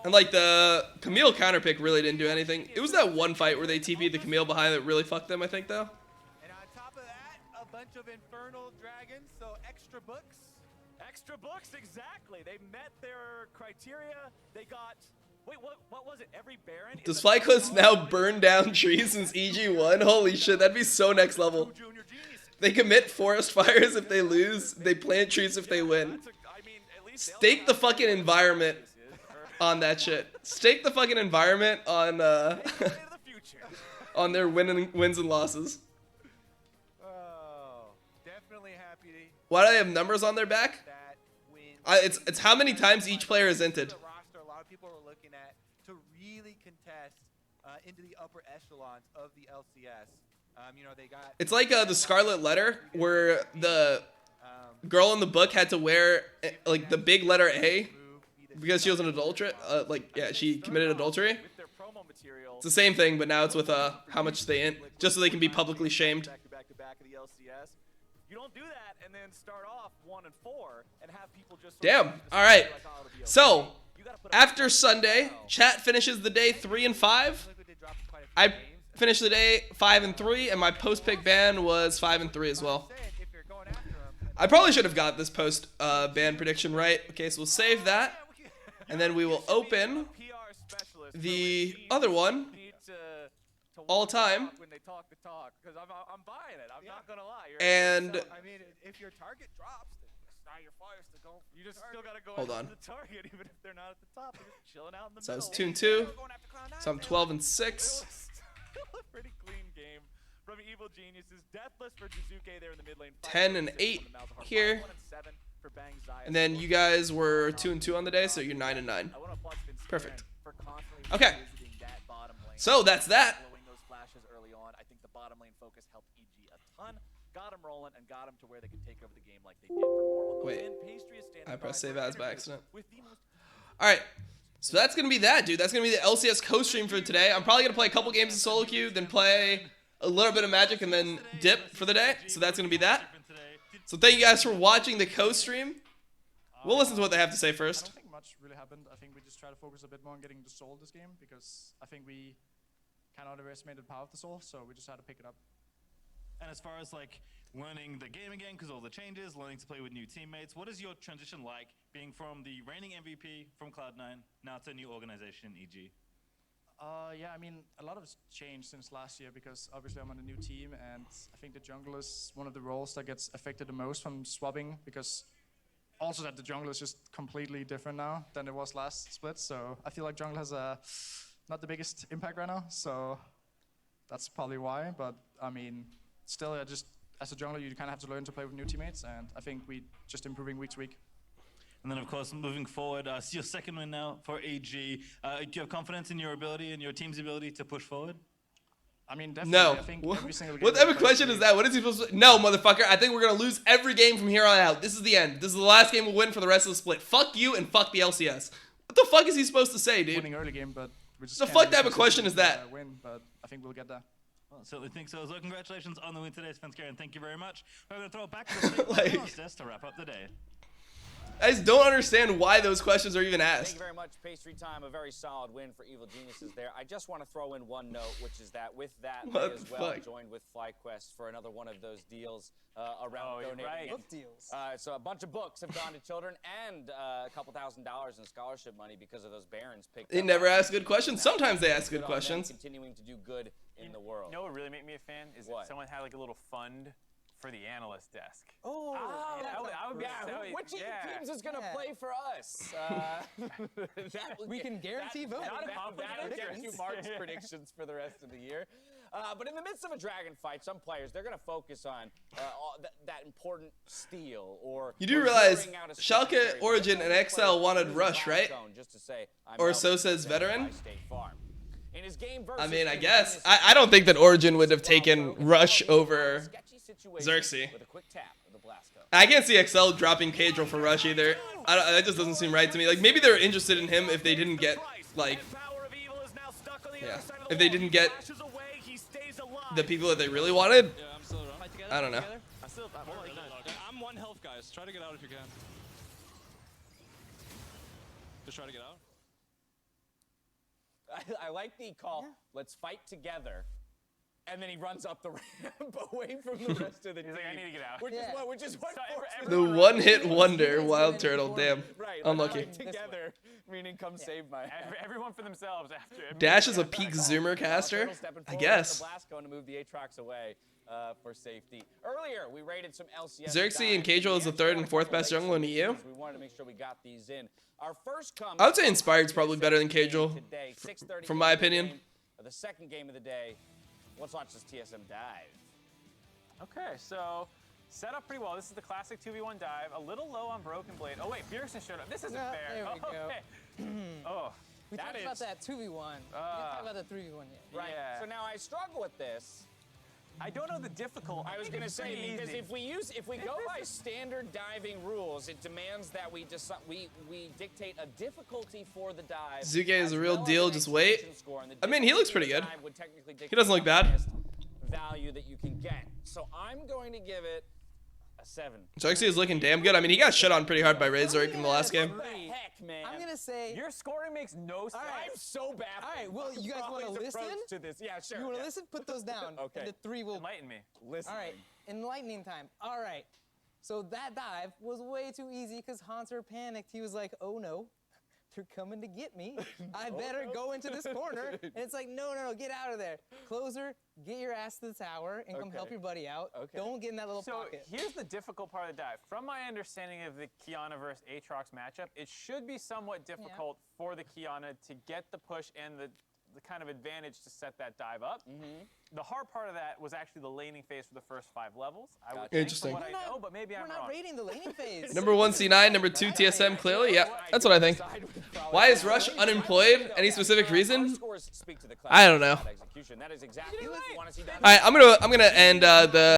[SPEAKER 1] And like the Camille counter pick really didn't do anything. It was that one fight where they TP'd the Camille behind that really fucked them, I think, though.
[SPEAKER 3] And on top of that, a bunch of Infernal Dragons, so extra books.
[SPEAKER 2] Extra books, exactly. They met their criteria. They got... Wait, what was it? Every Baron?
[SPEAKER 1] Does FlyQuest now burn down trees since EG1? Holy shit, that'd be so next level. They commit forest fires if they lose. They plant trees if they win. Stake the fucking environment on that shit. Stake the fucking environment on on their wins and losses.
[SPEAKER 3] Oh, definitely happy.
[SPEAKER 1] Why do they have numbers on their back?
[SPEAKER 3] That wins.
[SPEAKER 1] It's how many times each player is inted.
[SPEAKER 3] A lot of people are looking at to really contest into the upper echelons of the LCS. You know, they got.
[SPEAKER 1] It's like the Scarlet Letter, where the girl in the book had to wear like the big letter A because she was an adulterate. Like, yeah, she committed adultery. It's the same thing, but now it's with how much they int, just so they can be publicly shamed.
[SPEAKER 2] Back to back of the LCS. You don't do that and then start off 1 and 4 and have people just.
[SPEAKER 1] Damn. All right. So after Sunday, chat finishes the day 3 and 5. I finished the day 5 and 3, and my post pick ban was 5 and 3 as well. I probably should have got this post ban prediction right. Okay, so we'll save that, and then we will open the other one all time.
[SPEAKER 2] When they talk the talk, because I'm buying it. I'm not gonna lie.
[SPEAKER 1] And
[SPEAKER 3] I mean, if your target drops, then start your fires to go.
[SPEAKER 2] You just still gotta go
[SPEAKER 1] Hold
[SPEAKER 2] after
[SPEAKER 1] on.
[SPEAKER 2] the target, even if they're not at the top. They're just chilling out in the
[SPEAKER 1] So I was
[SPEAKER 2] middle.
[SPEAKER 1] 2 and 2. So I'm 12 and 6.
[SPEAKER 2] Still a pretty clean game from Evil Geniuses. Deathless for Jizuke there in the mid lane.
[SPEAKER 1] 10 and 8 here.
[SPEAKER 2] 1 and 7 for Bang Zaya.
[SPEAKER 1] And then you guys were 2 and 2 on the day, so you're 9 and 9.
[SPEAKER 2] I wanna applaud Vince
[SPEAKER 1] Perfect.
[SPEAKER 2] for constantly
[SPEAKER 1] Okay.
[SPEAKER 2] revisiting that bottom lane.
[SPEAKER 1] So that's that.
[SPEAKER 2] Blowing those flashes early on. I think the bottom lane focus helped EG a ton. Got him rolling and got him to where they could take over the game like they did. For more on the
[SPEAKER 1] Wait.
[SPEAKER 2] win, Pastry is standing
[SPEAKER 1] I pressed
[SPEAKER 2] by
[SPEAKER 1] save
[SPEAKER 2] for
[SPEAKER 1] as by
[SPEAKER 2] interviews
[SPEAKER 1] accident.
[SPEAKER 2] with the most
[SPEAKER 1] Alright, so that's going to be that, dude. That's going to be the LCS co-stream for today. I'm probably going to play a couple games of solo queue, then play a little bit of Magic, and then dip for the day. So that's going to be that. So thank you guys for watching the co-stream. We'll listen to what they have to say
[SPEAKER 4] I
[SPEAKER 1] first.
[SPEAKER 4] don't think much really happened. I think we just try to focus a bit more on getting the soul this game, because I think we kind of underestimated the power of the soul, so we just had to pick it up.
[SPEAKER 5] And as far as like learning the game again because all the changes, learning to play with new teammates. What is your transition like being from the reigning MVP from Cloud9 now to a new organization, EG?
[SPEAKER 4] Yeah, I mean, a lot of it's changed since last year because obviously I'm on a new team, and I think the jungle is one of the roles that gets affected the most from swapping, because also that the jungle is just completely different now than it was last split. So I feel like jungle has not the biggest impact right now. So that's probably why. But I mean, still, just as a jungler, you kind of have to learn to play with new teammates, and I think we just improving week to week.
[SPEAKER 5] And then, of course, moving forward, it's your second win now for AG. Do you have confidence in your ability and your team's ability to push forward?
[SPEAKER 4] I mean, definitely.
[SPEAKER 1] No.
[SPEAKER 4] I think every single game
[SPEAKER 1] What type of question is that? What is he supposed to... No, motherfucker. I think we're going to lose every game from here on out. This is the end. This is the last game we'll win for the rest of the split. Fuck you and fuck the LCS. What the fuck is he supposed to say, dude?
[SPEAKER 4] Winning early game, but we just
[SPEAKER 1] The
[SPEAKER 4] can't
[SPEAKER 1] fuck
[SPEAKER 4] really
[SPEAKER 1] type of question is that?
[SPEAKER 4] Win, but I think we'll get there.
[SPEAKER 5] Well, I certainly think so. So congratulations on the win today, Svenskar, and thank you very much. We're going to throw it back to the
[SPEAKER 1] Like-
[SPEAKER 5] stage to wrap up the day.
[SPEAKER 1] I just don't understand why those questions are even
[SPEAKER 6] Thank
[SPEAKER 1] asked.
[SPEAKER 6] you very much, Pastry Time. A very solid win for Evil Geniuses there. I just want to throw in one note, which is that with that,
[SPEAKER 1] What
[SPEAKER 6] they as
[SPEAKER 1] the
[SPEAKER 6] well
[SPEAKER 1] fuck?
[SPEAKER 6] joined with FlyQuest for another one of those deals around donating.
[SPEAKER 2] right.
[SPEAKER 7] Book deals.
[SPEAKER 6] So a bunch of books have gone to children, and a couple $1,000s in scholarship money because of those Barons picked
[SPEAKER 1] They
[SPEAKER 6] up.
[SPEAKER 1] never ask good questions. Sometimes they ask
[SPEAKER 6] Good
[SPEAKER 1] good
[SPEAKER 6] on them,
[SPEAKER 1] questions.
[SPEAKER 6] continuing to do good in the world.
[SPEAKER 8] You know what would really make me a fan is
[SPEAKER 6] What?
[SPEAKER 8] if someone had like a little fund for the analyst desk.
[SPEAKER 7] Oh,
[SPEAKER 8] I would be.
[SPEAKER 6] Yeah,
[SPEAKER 8] that would-
[SPEAKER 6] which
[SPEAKER 8] yeah.
[SPEAKER 6] teams is going to
[SPEAKER 7] Yeah.
[SPEAKER 6] play for us? That would
[SPEAKER 7] We
[SPEAKER 6] get-
[SPEAKER 7] can guarantee vote.
[SPEAKER 8] Not a
[SPEAKER 6] that
[SPEAKER 8] conflict of
[SPEAKER 6] would get you
[SPEAKER 8] interest.
[SPEAKER 6] Mark's predictions for the rest of the year. But in the midst of a dragon fight, some players, they're going to focus on that important steal or...
[SPEAKER 1] You do
[SPEAKER 6] or
[SPEAKER 1] realize
[SPEAKER 6] zeroing out a
[SPEAKER 1] Schalke,
[SPEAKER 6] specific
[SPEAKER 1] Origin, and
[SPEAKER 6] area.
[SPEAKER 1] XL wanted
[SPEAKER 6] Players
[SPEAKER 1] Rush,
[SPEAKER 6] in the
[SPEAKER 1] right?
[SPEAKER 6] zone just to say, I'm
[SPEAKER 1] Or
[SPEAKER 6] out,
[SPEAKER 1] so says
[SPEAKER 6] presented
[SPEAKER 1] Veteran?
[SPEAKER 6] by State Farm. In his game
[SPEAKER 1] I
[SPEAKER 6] versus
[SPEAKER 1] mean, I
[SPEAKER 6] Evil
[SPEAKER 1] guess.
[SPEAKER 6] Geniuses,
[SPEAKER 1] I don't think that Origin would have taken
[SPEAKER 6] Blasco
[SPEAKER 1] Rush
[SPEAKER 6] is now in a
[SPEAKER 1] over
[SPEAKER 6] sketchy situation
[SPEAKER 1] Xerxes.
[SPEAKER 6] with a quick tap of the Blasco.
[SPEAKER 1] I can't see XL dropping Cadril for Rush either. That just doesn't seem right to me. Like, maybe they're interested in him if they didn't get, like, yeah, if they didn't get the people that they really wanted.
[SPEAKER 9] Yeah, I'm still around.
[SPEAKER 1] I don't know.
[SPEAKER 9] I'm one health, guys. Try to get out if you can. Just try to get out.
[SPEAKER 6] I like the call, let's fight together. And then he runs up the ramp away from the rest of the team.
[SPEAKER 8] He's like, I need to get out.
[SPEAKER 6] Which
[SPEAKER 7] Yeah.
[SPEAKER 6] is what
[SPEAKER 8] So
[SPEAKER 6] forces
[SPEAKER 1] The
[SPEAKER 6] him to
[SPEAKER 1] one-hit
[SPEAKER 6] run.
[SPEAKER 1] wonder, Wild Turtle, damn.
[SPEAKER 6] Right,
[SPEAKER 1] Unlucky.
[SPEAKER 6] let's fight together, meaning come save my ass.
[SPEAKER 8] Everyone for themselves after.
[SPEAKER 1] Dash is a peak zoomer caster?
[SPEAKER 6] Turtle stepping
[SPEAKER 1] I
[SPEAKER 6] forward
[SPEAKER 1] guess.
[SPEAKER 6] with the Blasco to move the Aatrox away for safety. Earlier, we rated some LCS.
[SPEAKER 1] Xerxes and
[SPEAKER 6] dives.
[SPEAKER 1] Cadril is the third and fourth best jungle in EU.
[SPEAKER 6] We wanted to make sure we got these in. Our first comes
[SPEAKER 1] I would say
[SPEAKER 6] from
[SPEAKER 1] Inspired's
[SPEAKER 6] IWILLDOMINATE
[SPEAKER 1] probably better than
[SPEAKER 6] game
[SPEAKER 1] Cadril,
[SPEAKER 6] today, 6:30
[SPEAKER 1] from my
[SPEAKER 6] game of the
[SPEAKER 1] opinion.
[SPEAKER 6] game. The second game of the day. Let's watch this TSM dive.
[SPEAKER 8] Okay, so set up pretty well. This is the classic 2v1 dive. A little low on Broken Blade. Oh wait, Bjergsen showed up. This isn't
[SPEAKER 7] Yeah,
[SPEAKER 8] fair.
[SPEAKER 7] there we go.
[SPEAKER 8] Okay. Oh,
[SPEAKER 7] We
[SPEAKER 8] that
[SPEAKER 7] talked about
[SPEAKER 8] is-
[SPEAKER 7] that 2v1. We didn't talk about that 3v1 yet.
[SPEAKER 6] Right.
[SPEAKER 8] Yeah.
[SPEAKER 6] So now I struggle with this.
[SPEAKER 8] I don't know the difficult.
[SPEAKER 6] I was
[SPEAKER 8] think
[SPEAKER 6] gonna
[SPEAKER 8] it's
[SPEAKER 6] say
[SPEAKER 8] pretty
[SPEAKER 6] because
[SPEAKER 8] easy.
[SPEAKER 6] if we go by standard diving rules, it demands that we dictate a difficulty for the dive.
[SPEAKER 1] Zuke is
[SPEAKER 6] as
[SPEAKER 1] a real
[SPEAKER 6] well as
[SPEAKER 1] deal,
[SPEAKER 6] an
[SPEAKER 1] just wait.
[SPEAKER 6] execution score, and the
[SPEAKER 1] I mean, he looks
[SPEAKER 6] difficulty
[SPEAKER 1] pretty
[SPEAKER 6] of
[SPEAKER 1] good.
[SPEAKER 6] the dive would technically dictate
[SPEAKER 1] He doesn't look
[SPEAKER 6] the
[SPEAKER 1] bad.
[SPEAKER 6] highest value that you can get. So I'm going to give it a 7.
[SPEAKER 1] Xerxes is looking damn good. I mean, he got shut on pretty hard by Razork in the last game.
[SPEAKER 6] What the heck, man?
[SPEAKER 7] I'm going to say,
[SPEAKER 8] Your scoring makes no sense.
[SPEAKER 6] I'm so bad.
[SPEAKER 7] all right, well, you guys want to listen?
[SPEAKER 6] To this. Yeah, sure.
[SPEAKER 7] You want to
[SPEAKER 6] yeah.
[SPEAKER 7] listen? Put those down.
[SPEAKER 6] Okay.
[SPEAKER 7] And the 3 will...
[SPEAKER 8] Enlighten me.
[SPEAKER 6] Listen.
[SPEAKER 7] All right, enlightening time. All right. So that dive was way too easy because Haunter panicked. He was like, oh no, they're coming to get me. I better go into this corner. And it's like, no, get out of there. Closer, get your ass to the tower and come help
[SPEAKER 6] Okay.
[SPEAKER 7] your buddy out.
[SPEAKER 6] Okay.
[SPEAKER 7] Don't get in that little
[SPEAKER 8] So
[SPEAKER 7] pocket.
[SPEAKER 8] here's the difficult part of the dive. From my understanding of the Kiana versus Aatrox matchup, it should be somewhat difficult for the Kiana to get the push and the kind of advantage to set that dive up. The hard part of that was actually the laning phase for the first 5 levels. I would
[SPEAKER 6] Gotcha.
[SPEAKER 8] think
[SPEAKER 1] Interesting.
[SPEAKER 8] from what I know, but maybe I'm
[SPEAKER 7] We're not
[SPEAKER 8] wrong.
[SPEAKER 7] rating the laning phase.
[SPEAKER 1] Number 1 C9, number 2 TSM, clearly. Yeah, that's what I think. Why is Rush unemployed? Any specific reason? I don't know.
[SPEAKER 6] That is exactly what we want to see done.
[SPEAKER 1] All right, I'm gonna end the